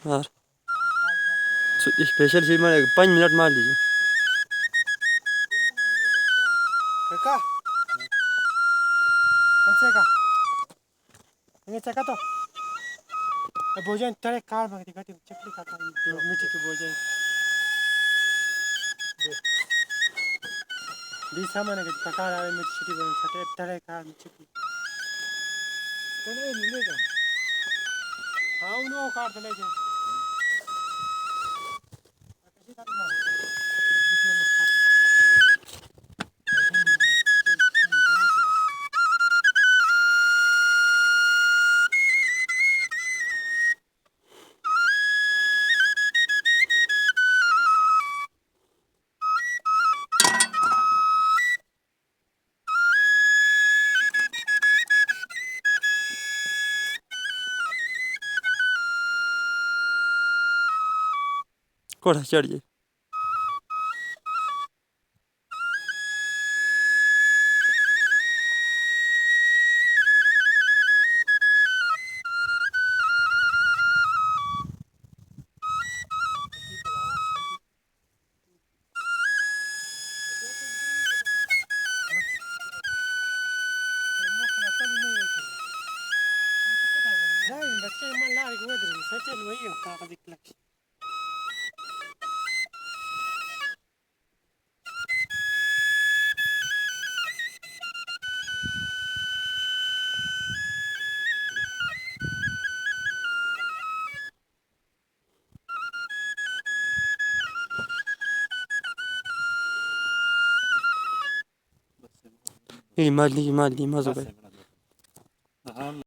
यार स्पेशल चीज मारे 5 मिनट मार लीजिए का कौन का ये चका तो भोजन तेरे कार में दिखाती चकली खाता जो मीठी के भोजन बीस सामान के पकार आवे में छिटी बन सके तेरे कार में चकली कने मिलेगा हां उनो काट ले जे कैसे काटना कोड़ा चढ़ जाए नहीं बच्चे मन ला के उधर सचल वही होता का दिखला ये मार ली मार ली मज़ो